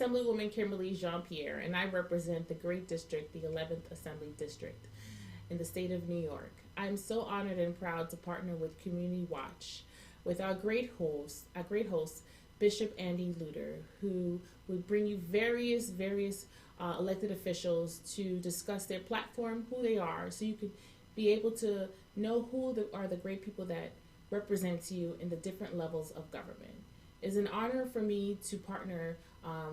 Assemblywoman Kimberly Jean-Pierre, and I represent the Great District, the 11th Assembly District in the state of New York. I am so honored and proud to partner with Community Watch with our great host, Bishop Andy Luter, who would bring you various elected officials to discuss their platform, who they are, so you could be able to know who are the great people that represent you in the different levels of government. It's an honor for me to partner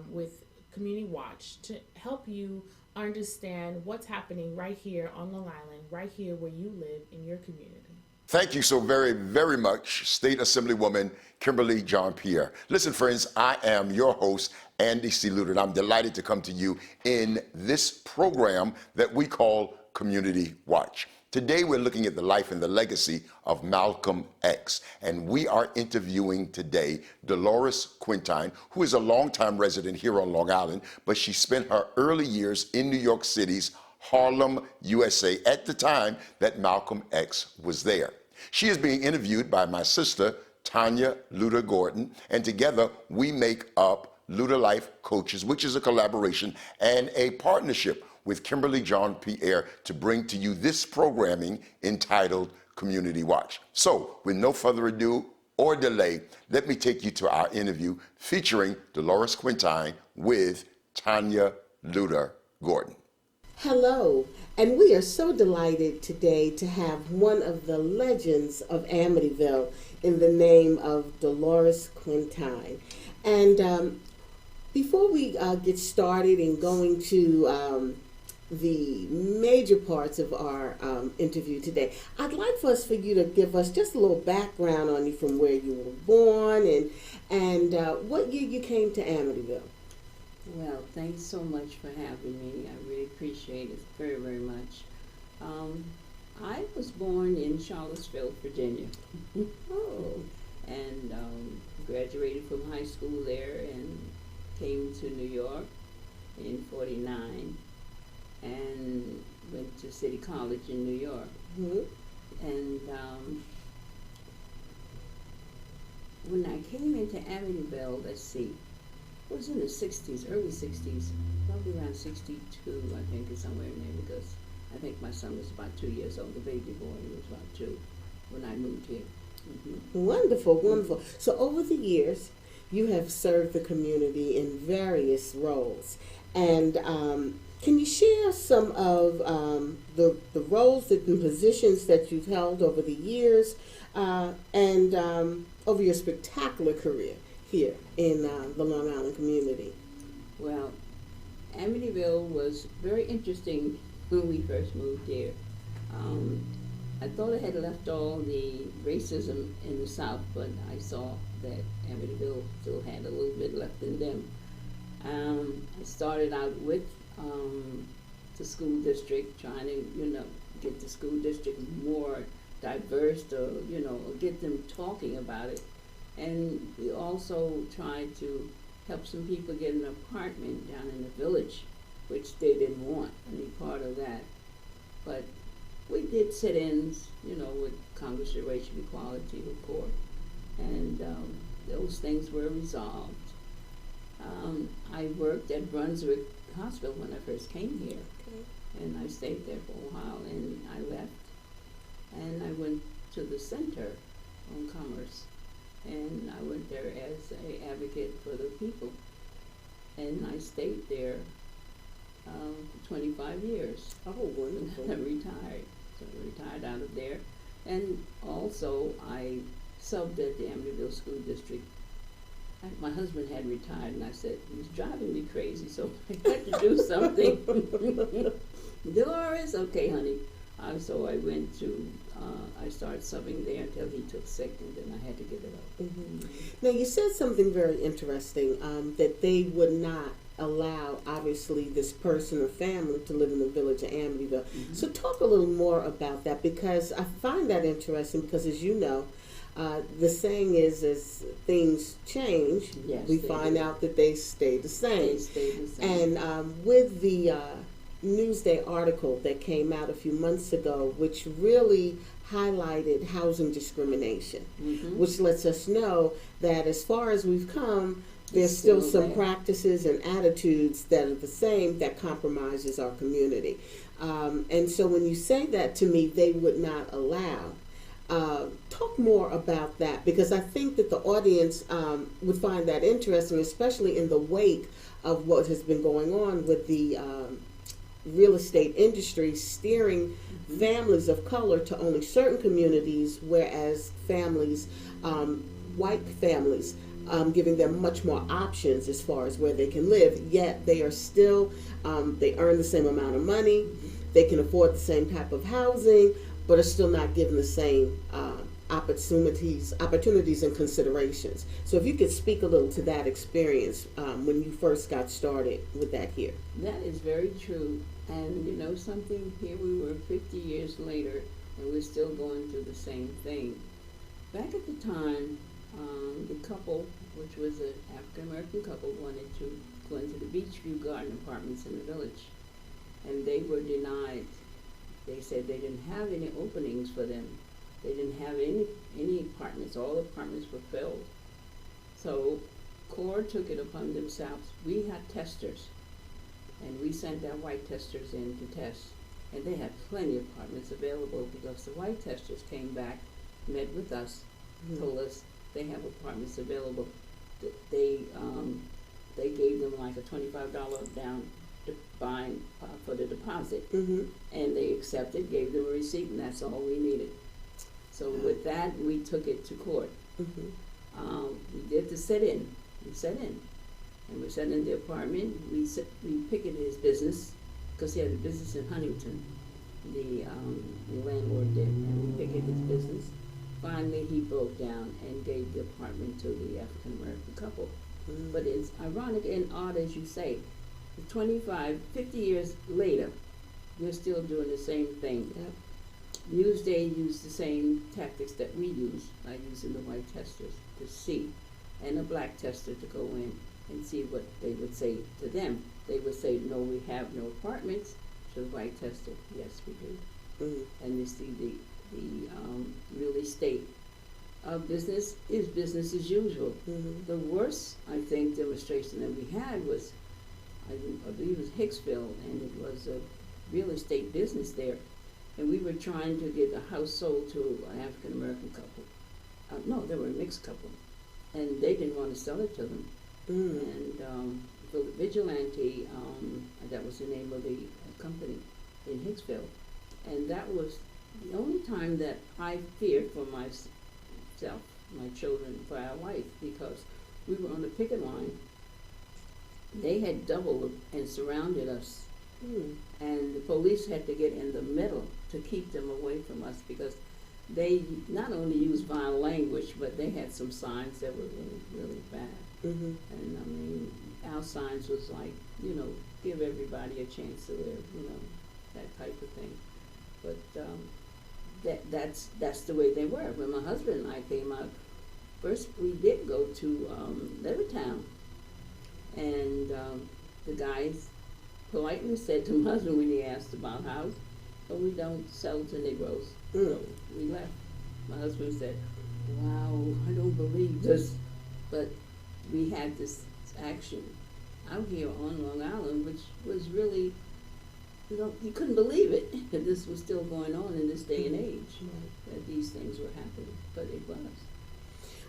with Community Watch to help you understand what's happening right here on Long Island, right here where you live in your community. Thank you so very, very much, State Assemblywoman Kimberly Jean-Pierre. Listen, friends, I am your host, Andy C. Luter, and I'm delighted to come to you in this program that we call Community Watch. Today, we're looking at the life and the legacy of Malcolm X, and we are interviewing today Delores Quintyne, who is a longtime resident here on Long Island, but she spent her early years in New York City's Harlem, USA, at the time that Malcolm X was there. She is being interviewed by my sister, Tanya Luter Gordon, and together we make up Luter Life Coaches, which is a collaboration and a partnership with Kimberly Jean-Pierre to bring to you this programming entitled Community Watch. So, with no further ado or delay, let me take you to our interview featuring Delores Quintyne with Tanya Luter Gordon. Hello, and we are so delighted today to have one of the legends of Amityville in the name of Delores Quintyne. And before we get started in going to the major parts of our interview today, I'd like for you to give us just a little background on you, from where you were born and what year you came to Amityville. Well, thanks so much for having me. I really appreciate it very, very much. I was born in Charlottesville, Virginia. And graduated from high school there and came to New York in '49 and went to City College in New York. Mm-hmm. And when I came into Amityville, let's see, it was in the 60s, early 60s, probably around 62, I think, or somewhere in there, because I think my son was about 2 years old. The baby boy was about 2 when I moved here. Mm-hmm. Wonderful, wonderful. So over the years, you have served the community in various roles. And can you share some of the roles and positions that you've held over the years and over your spectacular career here in the Long Island community? Well, Amityville was very interesting when we first moved here. I thought I had left all the racism in the South, but I saw that Amityville still had a little bit left in them. I started out with the school district, trying to, get the school district more diverse, or get them talking about it. And we also tried to help some people get an apartment down in the village, which they didn't want any part of that. But we did sit-ins, with Congress of Racial Equality report, and those things were resolved. I worked at Brunswick Hospital when I first came here, and I stayed there for a while, and I left, and I went to the Center on Commerce, and I went there as an advocate for the people, and I stayed there 25 years. Oh, wonderful. I retired. So I retired out of there. And also, I subbed at the Amityville School District. My husband had retired, and I said, he was driving me crazy, so I had to do something. Delores, okay, honey. So I went to, I started subbing there until he took sick, and then I had to give it up. Mm-hmm. Now, you said something very interesting, that they would not allow, obviously, this person or family to live in the village of Amityville. Mm-hmm. So talk a little more about that, because I find that interesting, because as you know, the saying is, as things change, yes, we find out that they stay the same. They stay the same. And with the Newsday article that came out a few months ago, which really highlighted housing discrimination, mm-hmm. which lets us know that as far as we've come, there's still Still some there. practices and attitudes that are the same that compromises our community. And so when you say that to me, they would not allow. Talk more about that, because I think that the audience would find that interesting, especially in the wake of what has been going on with the real estate industry steering families of color to only certain communities, whereas families, white families, giving them much more options as far as where they can live, yet they are still, they earn the same amount of money, they can afford the same type of housing, but are still not given the same opportunities and considerations. So if you could speak a little to that experience when you first got started with that here. That is very true. And you know something, here we were 50 years later, and we're still going through the same thing. Back at the time, the couple, which was an African-American couple, wanted to go into the Beachview Garden Apartments in the village. And they were denied. They said they didn't have any openings for them. They didn't have any apartments. All the apartments were filled. So CORE took it upon themselves. We had testers, and we sent our white testers in to test. And they had plenty of apartments available because the white testers came back, met with us, told us they have apartments available. They gave them like a $25 down to buy for the deposit, and they accepted, gave them a receipt, and that's all we needed. So with that, we took it to court. We did the sit-in. We sat in, and we sat in the apartment. We picketed his business because he had a business in Huntington. The landlord did, and we picketed his business. Finally, he broke down and gave the apartment to the African American couple. But it's ironic and odd, as you say. 50 years later, we're still doing the same thing. Newsday used the same tactics that we use by using the white testers to see, and a black tester to go in and see what they would say to them. They would say, no, we have no apartments. To the white tester, yes, we do. And you see the real estate business is business as usual. The worst, I think, demonstration that we had was, I believe it was Hicksville, and it was a real estate business there. And we were trying to get a house sold to an African-American couple. No, they were a mixed couple. And they didn't want to sell it to them. And the Vigilante, that was the name of the company in Hicksville. And that was the only time that I feared for myself, my children, for our life, because we were on the picket line. They had doubled and surrounded us. And the police had to get in the middle to keep them away from us, because they not only used vile language, but they had some signs that were really, really bad. And I mean, our signs was like, you know, give everybody a chance to live, you know, that type of thing. But that's the way they were. When my husband and I came out, first we did go to Levittown, and the guys politely said to my husband when he asked about house, "Oh, we don't sell to Negroes." So we left. My husband said, "Wow, I don't believe this," but we had this action out here on Long Island, which was really, you know, you couldn't believe it that this was still going on in this day and age, that these things were happening, but it was.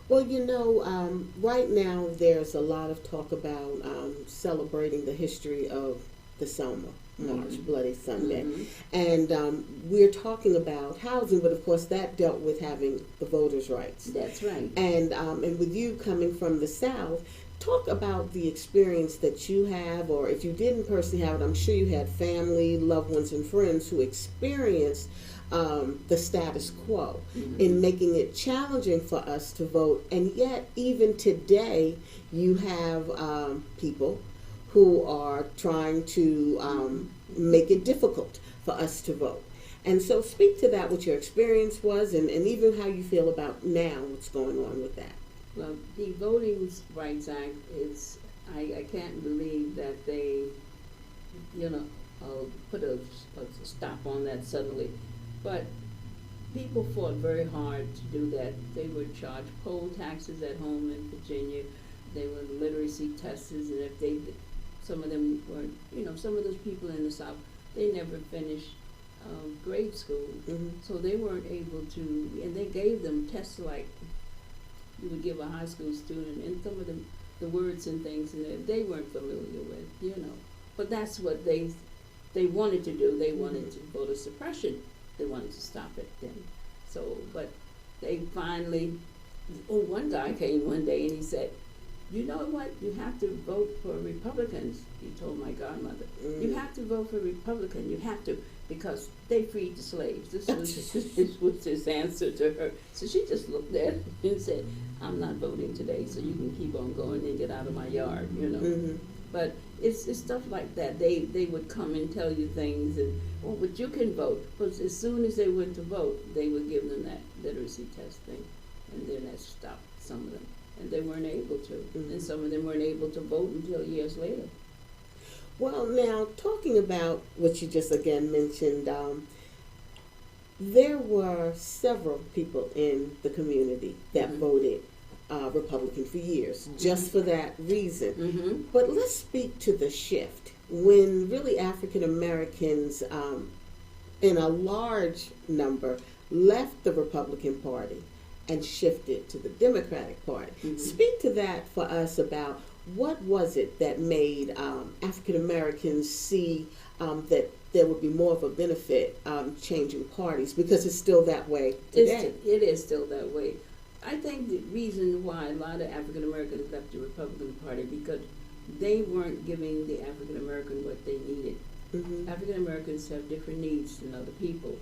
Well, you know, right now there's a lot of talk about celebrating the history of the Selma March, Bloody Sunday. And we're talking about housing, but of course that dealt with having the voters' rights. That's right. And with you coming from the South, talk about the experience that you have, or if you didn't personally have it, I'm sure you had family, loved ones, and friends who experienced the status quo in making it challenging for us to vote. And yet, even today, you have people who are trying to make it difficult for us to vote. And so speak to that, what your experience was, and even how you feel about now what's going on with that. Well, the Voting Rights Act is, I can't believe that they, you know, put a stop on that suddenly. But people fought very hard to do that. They would charge poll taxes at home in Virginia. they were literacy testers, and if they, some of them were, some of those people in the South, they never finished grade school, so they weren't able to, and they gave them tests like you would give a high school student, and some of them, the words and things, and they weren't familiar with, But that's what they wanted to do. They wanted to voter suppression. They wanted to stop it then. So, but they finally, one guy came one day and he said, you know what, you have to vote for Republicans. He told my godmother, you have to vote for Republican, you have to, because they freed the slaves. This was his answer to her. So she just looked at him and said, I'm not voting today, so you can keep on going and get out of my yard, But it's stuff like that. They would come and tell you things, and, but you can vote. But as soon as they went to vote, they would give them that literacy test thing, and then that stopped some of them. And they weren't able to. And some of them weren't able to vote until years later. Well, now, talking about what you just again mentioned, there were several people in the community that voted Republican for years, just for that reason. But let's speak to the shift when really African Americans, in a large number, left the Republican Party and shifted to the Democratic Party. Speak to that for us about what was it that made African Americans see that there would be more of a benefit changing parties, because it's still that way today. It is still that way. I think the reason why a lot of African Americans left the Republican Party, because they weren't giving the African American what they needed. African Americans have different needs than other people,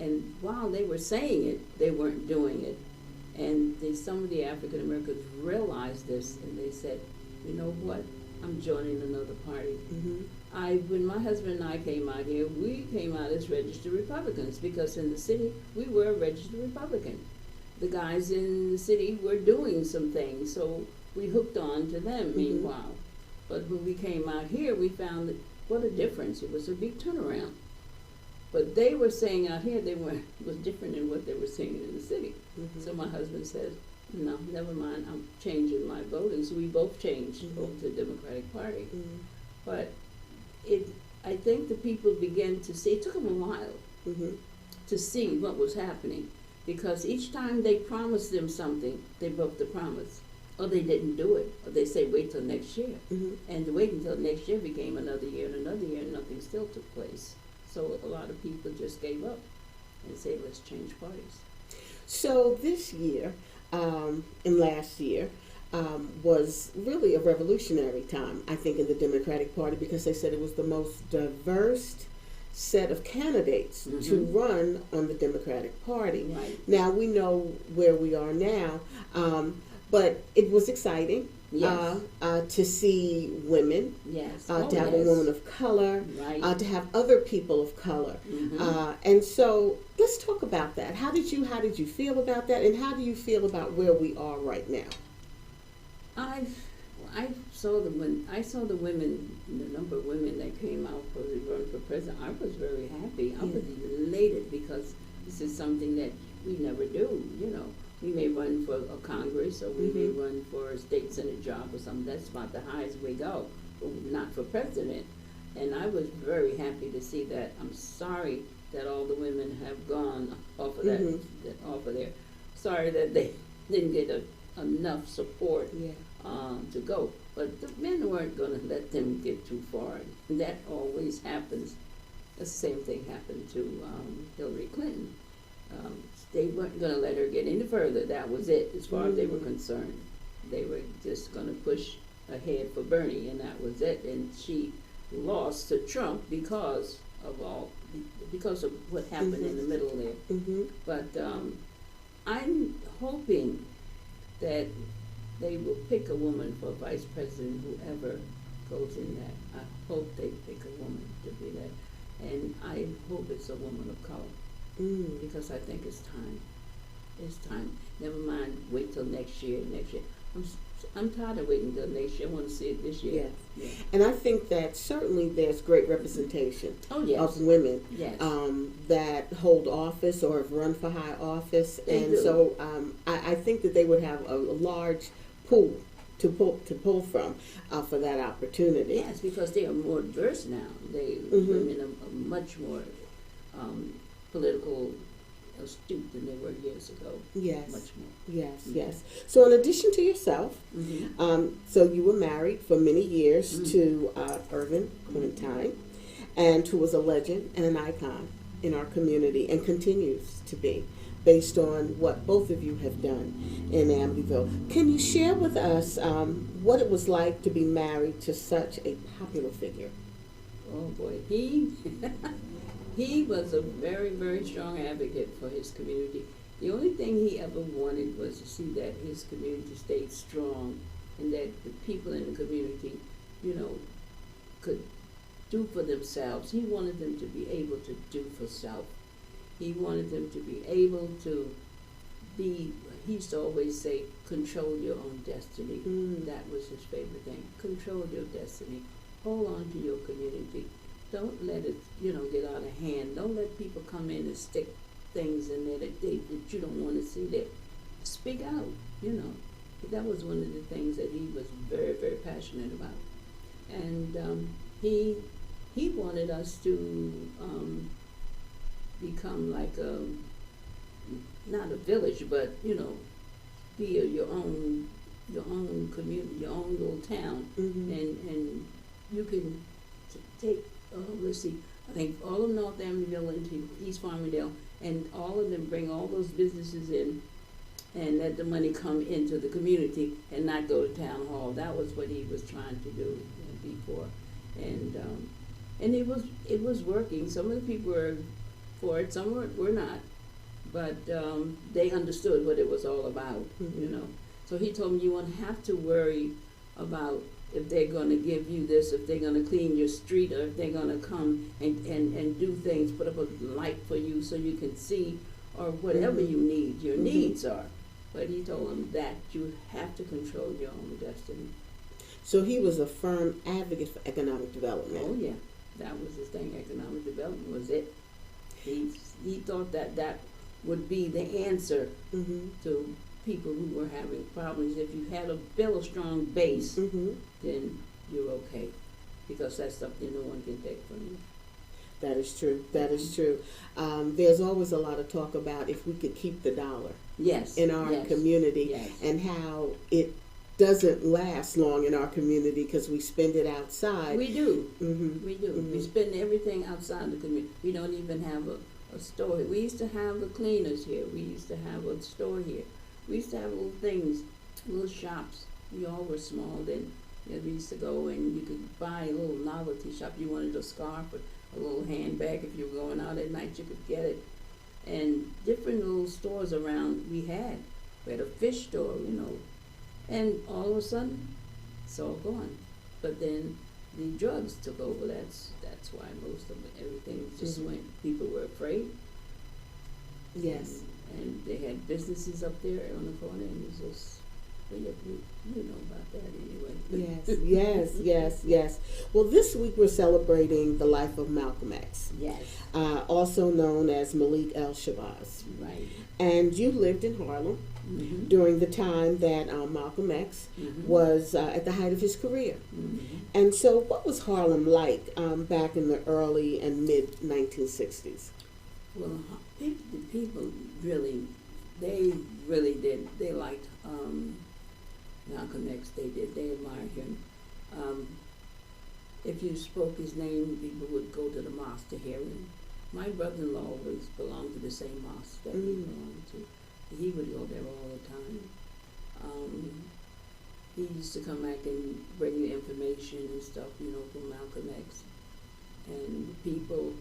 and while they were saying it, they weren't doing it. And some of the African Americans realized this, and they said, you know what, I'm joining another party. When my husband and I came out here, we came out as registered Republicans, because in the city, we were a registered Republican. The guys in the city were doing some things, so we hooked on to them meanwhile. But when we came out here, we found that what a difference. It was a big turnaround. But they were saying out here it was different than what they were saying in the city. So my husband said, no, never mind, I'm changing my voting. So we both changed over to the Democratic Party. But I think the people began to see, it took them a while to see what was happening. Because each time they promised them something, they broke the promise. Or they didn't do it. Or they say, wait till next year. And to wait until next year became another year, and nothing still took place. So a lot of people just gave up and said, let's change parties. So this year and last year was really a revolutionary time, I think, in the Democratic Party, because they said it was the most diverse set of candidates to run on the Democratic Party. Now, we know where we are now, but it was exciting. To see women, to have a woman of color, to have other people of color, and so let's talk about that. How did you feel about that, and how do you feel about where we are right now? I saw the women, the number of women that came out for the run for president. I was very happy. I was elated, because this is something that we never do. We may run for a Congress, or we may run for a state senate job or something. That's about the highest we go, but not for president. And I was very happy to see that. I'm sorry that all the women have gone off of off of there. Sorry that they didn't get enough support to go. But the men weren't going to let them get too far. And that always happens. The same thing happened to Hillary Clinton. They weren't going to let her get any further. That was it, as far as they were concerned. They were just going to push ahead for Bernie, and that was it. And she lost to Trump because of what happened in the middle there. But I'm hoping that they will pick a woman for vice president, whoever goes in that. I hope they pick a woman to be that. And I hope it's a woman of color. Because I think it's time. It's time. Never mind, wait till next year. I'm tired of waiting till next year. I want to see it this year. And I think that certainly there's great representation of women that hold office or have run for high office. So I think that they would have a large pool to pull from for that opportunity. Yes, because they are more diverse now. Women are much more political astute than they were years ago. Yes. Much more. Yes, yes. So in addition to yourself, Mm-hmm. so you were married for many years to Irvin Quintyne, and who was a legend and an icon in our community and continues to be, based on what both of you have done in Amityville. Can you share with us what it was like to be married to such a popular figure? Oh boy, he was a very, very strong advocate for his community. The only thing he ever wanted was to see that his community stayed strong and that the people in the community, could do for themselves. He wanted them to be able to do for self. He wanted them to be able to be, he used to always say, control your own destiny. That was his favorite thing. Control your destiny. Hold on to your community. Don't let it, get out of hand. Don't let people come in and stick things in there that you don't want to see there. Speak out, That was one of the things that he was very, very passionate about. And he wanted us to become like not a village, but, be your own community, your own little town. And you can take, let's see, I think all of North Amityville into East Farmingdale, and all of them bring all those businesses in and let the money come into the community and not go to town hall. That was what he was trying to do before. And it was working. Some of the people were for it, some were not. But they understood what it was all about, So he told me, you won't have to worry about if they're going to give you this, if they're going to clean your street, or if they're going to come and do things, put up a light for you so you can see, or whatever you need, your needs are. But he told them that you have to control your own destiny. So he was a firm advocate for economic development. Oh, yeah. That was his thing. Economic development was it. He thought that would be the answer to people who were having problems. If you had build a strong base, then you're okay, because that's something no one can take from you. That is true. That is true. There's always a lot of talk about if we could keep the dollar in our community, and how it doesn't last long in our community because we spend it outside. We do. We do. We spend everything outside the community. We don't even have a store. We used to have the cleaners here. We used to have a store here. We used to have little things, little shops. We all were small then. We used to go and you could buy a little novelty shop. You wanted a scarf or a little handbag. If you were going out at night, you could get it. And different little stores around we had. We had a fish store, And all of a sudden, it's all gone. But then the drugs took over. That's why most of everything just went. People were afraid. Yes. And they had businesses up there on the corner, and it was just, you know about that anyway. Yes. Well, this week we're celebrating the life of Malcolm X. Yes. Also known as Malik El-Shabazz. Right. And you lived in Harlem during the time that Malcolm X was at the height of his career. And so what was Harlem like back in the early and mid 1960s? Well, the people really did. They liked Malcolm X. They did. They admired him. If you spoke his name, people would go to the mosque to hear him. My brother-in-law belonged to the same mosque that we belonged to. He would go there all the time. He used to come back and bring you information and stuff, from Malcolm X. And people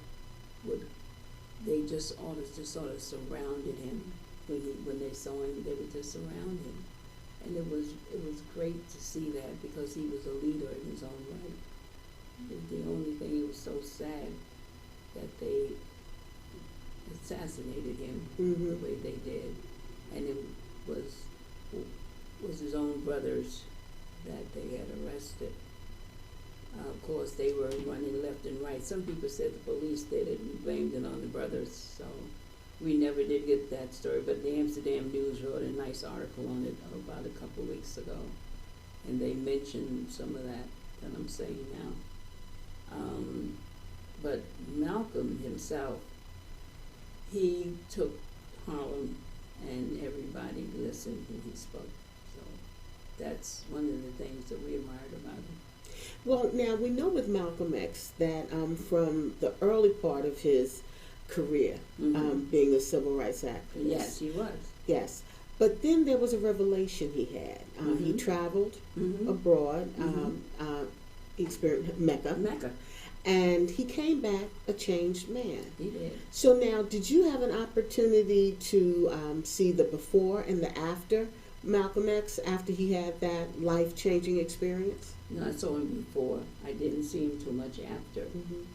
they just sort of surrounded him. When they saw him, they would just surround him. And it was great to see that, because he was a leader in his own right. The only thing, it was so sad that they assassinated him the way they did. And it was his own brothers that they had arrested. Of course, they were running left and right. Some people said the police did it and blamed it on the brothers. So we never did get that story. But the Amsterdam News wrote a nice article on it about a couple weeks ago. and they mentioned some of that I'm saying now. But Malcolm himself, he took Harlem, and everybody listened when he spoke. So that's one of the things that we admired about him. Well, now we know with Malcolm X that from the early part of his career, being a civil rights activist. Yes, he was. Yes. But then there was a revelation he had. He traveled abroad, he experienced Mecca. And he came back a changed man. He did. So now, did you have an opportunity to see the before and the after Malcolm X, after he had that life-changing experience? No, I saw him before. I didn't see him too much after,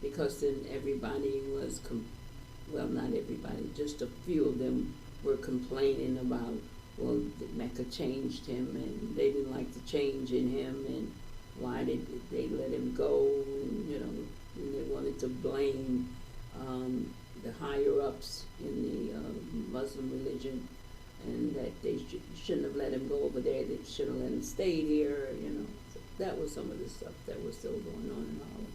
because then everybody was, well, not everybody, just a few of them were complaining about, well, Mecca changed him, and they didn't like the change in him, and why did they let him go, and, you know, and they wanted to blame the higher-ups in the Muslim religion, and that they shouldn't have let him go over there, they should have let him stay here, you know. So that was some of the stuff that was still going on in Harlem.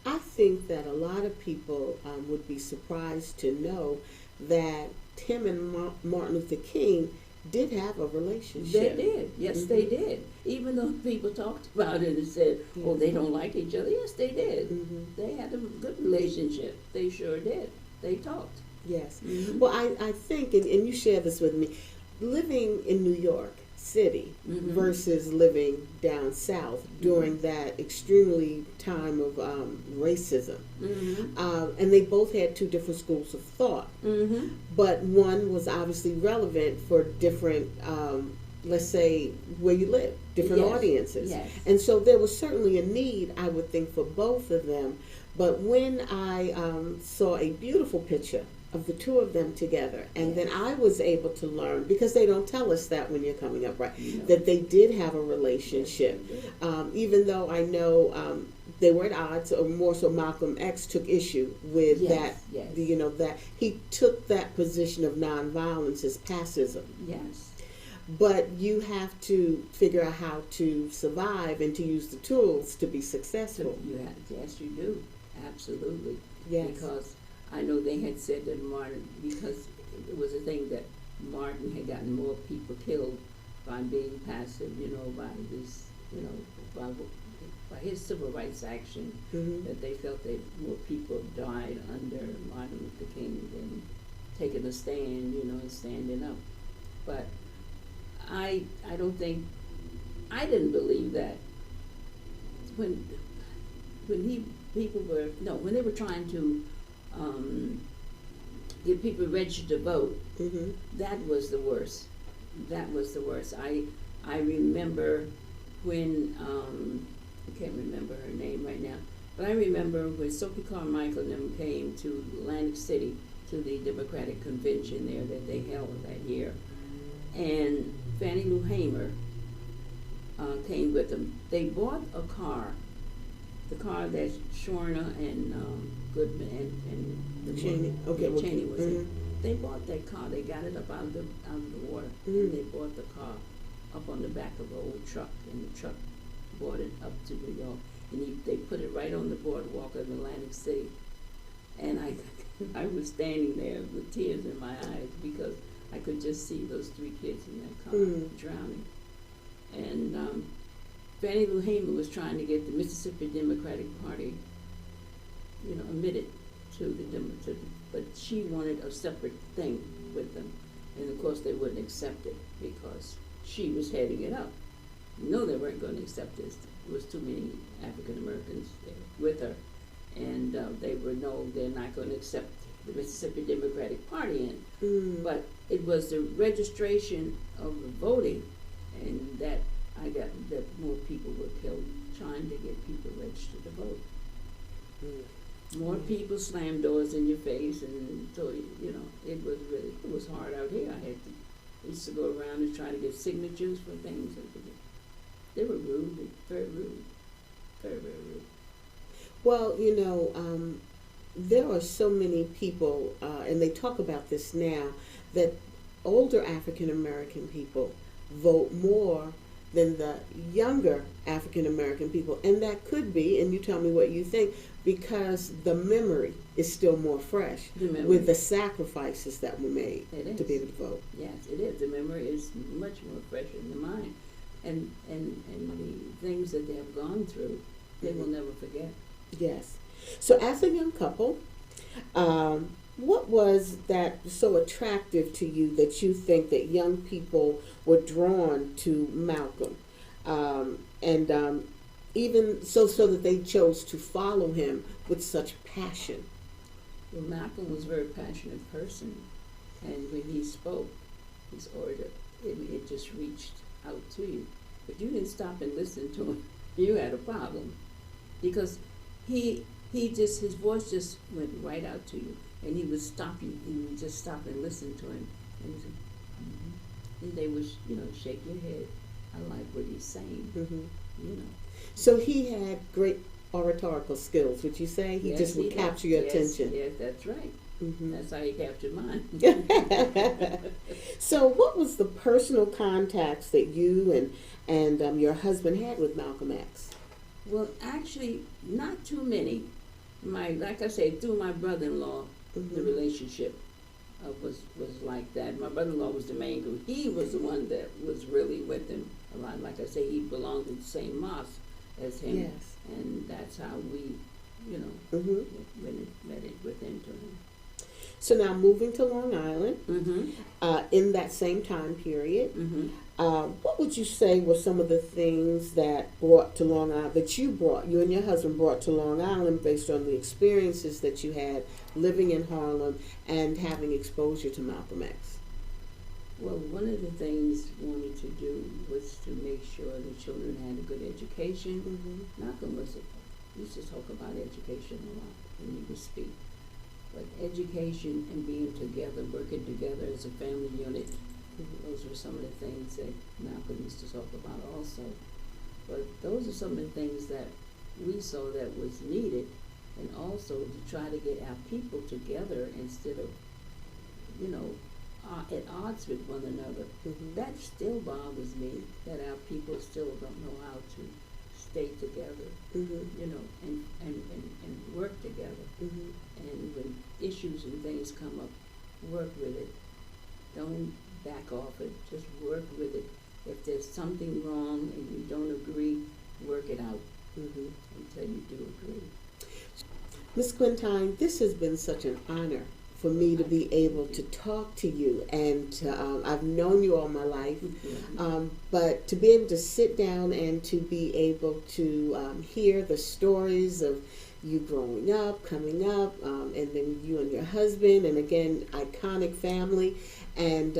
I think that a lot of people would be surprised to know that him and Martin Luther King did have a relationship. They did. Yes, they did. Even though people talked about it and said, oh, they don't like each other. Yes, they did. They had a good relationship. They sure did. They talked. Yes. Well, I think, and you share this with me, living in New York City versus living down south during that extremely time of racism. And they both had two different schools of thought. But one was obviously relevant for different, let's say, where you live, different audiences. And so there was certainly a need, I would think, for both of them. But when I saw a beautiful picture of the two of them together, and then I was able to learn, because they don't tell us that when you're coming up, right, that they did have a relationship, even though I know they were at odds, or more so Malcolm X took issue with that, you know, that he took that position of nonviolence as pacifism. Yes. But you have to figure out how to survive and to use the tools to be successful. Yes, you do. Absolutely. Yes. Because I know they had said that Martin, because it was a thing that Martin had gotten more people killed by being passive, you know, by this, you know, by his civil rights action, that they felt that more people died under Martin Luther King than taking a stand, you know, and standing up. But I don't think, I didn't believe that when they were trying to get people registered to vote, that was the worst. That was the worst. I remember when, I can't remember her name right now, but I remember when Sophie Carmichael and them came to Atlantic City to the Democratic Convention there that they held that year. And Fannie Lou Hamer came with them. They bought a car, the car that Shorna and Goodman and Cheney was in. They bought that car. They got it up out of the water, and they bought the car up on the back of an old truck, and the truck brought it up to New York, and they put it right on the boardwalk of Atlantic City. And I was standing there with tears in my eyes because I could just see those three kids in that car drowning. And Fannie Lou Hamer was trying to get the Mississippi Democratic Party, you know, admitted but she wanted a separate thing with them. And of course they wouldn't accept it because she was heading it up. No, they weren't going to accept this. There was too many African Americans with her. And they were, no, they're not going to accept the Mississippi Democratic Party in. But it was the registration of the voting, and that more people were killed trying to get people registered to vote. More people slammed doors in your face, and so, you know, it was hard out here. I used to go around and try to get signatures for things. They were rude, very rude, very, very rude. Well, you know, there are so many people, and they talk about this now, that older African American people vote more than the younger African American people. And that could be, and you tell me what you think, because the memory is still more fresh with the sacrifices that were made to be able to vote. Yes, it is. The memory is much more fresh in the mind. And the things that they have gone through, they will never forget. Yes. So as a young couple, what was that so attractive to you that you think that young people were drawn to Malcolm? Even so that they chose to follow him with such passion. Well, Malcolm was a very passionate person, and when he spoke his order, it just reached out to you. But you didn't stop and listen to him. You had a problem, because his voice just went right out to you, and he would stop you. He would just stop and listen to him, and he said, and they would, shake your head. I like what he's saying, So he had great oratorical skills, would you say? He just would capture your attention. Yes, that's right. That's how he captured mine. So what was the personal contacts that you and your husband had with Malcolm X? Well, actually, not too many. Like I say, through my brother-in-law, the relationship was like that. My brother-in-law was the main group. He was the one that was really with him a lot. Like I say, he belonged to the same mosque as him. Yes. And that's how we, went into him. So now moving to Long Island, in that same time period, what would you say were some of the things that brought to Long Island, that you and your husband brought to Long Island based on the experiences that you had living in Harlem and having exposure to Malcolm X? Well, one of the things we wanted to do was to make sure the children had a good education. Malcolm used to talk about education a lot, and he would speak. But education and being together, working together as a family unit, those were some of the things that Malcolm used to talk about also. But those are some of the things that we saw that was needed, and also to try to get our people together instead of, at odds with one another. That still bothers me, that our people still don't know how to stay together, and work together. And when issues and things come up, work with it. Don't back off it. Just work with it. If there's something wrong and you don't agree, work it out until you do agree. Ms. Quintyne, this has been such an honor for me to be able to talk to you, and I've known you all my life, but to be able to sit down and to be able to hear the stories of you growing up, coming up, and then you and your husband, and again, iconic family, and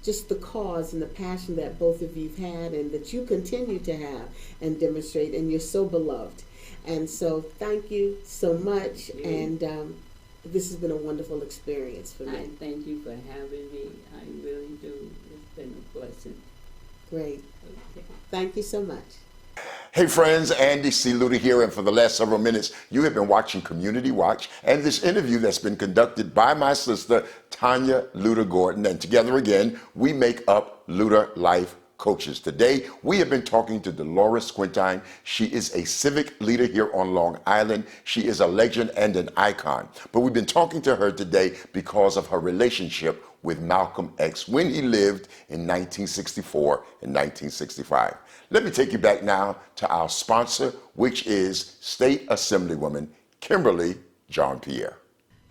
just the cause and the passion that both of you've had and that you continue to have and demonstrate, and you're so beloved. And so thank you so much, and this has been a wonderful experience for me. I thank you for having me. I really do. It's been a blessing. Great. Okay. Thank you so much. Hey friends, Andy C. Luter here, and for the last several minutes, you have been watching Community Watch and this interview that's been conducted by my sister, Tanya Luter Gordon, and together again, we make up Luter Life Coaches. Today, we have been talking to Delores Quintyne. She is a civic leader here on Long Island. She is a legend and an icon, but we've been talking to her today because of her relationship with Malcolm X when he lived in 1964 and 1965. Let me take you back now to our sponsor, which is State Assemblywoman Kimberly Jean-Pierre.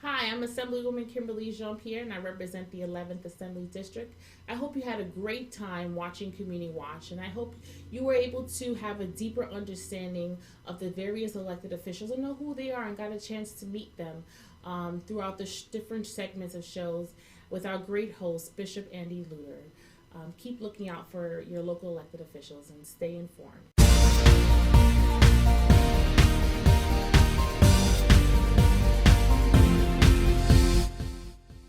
Hi, I'm Assemblywoman Kimberly Jean-Pierre, and I represent the 11th Assembly District. I hope you had a great time watching Community Watch, and I hope you were able to have a deeper understanding of the various elected officials and know who they are, and got a chance to meet them throughout the different segments of shows with our great host, Bishop Andy Luter. Keep looking out for your local elected officials and stay informed.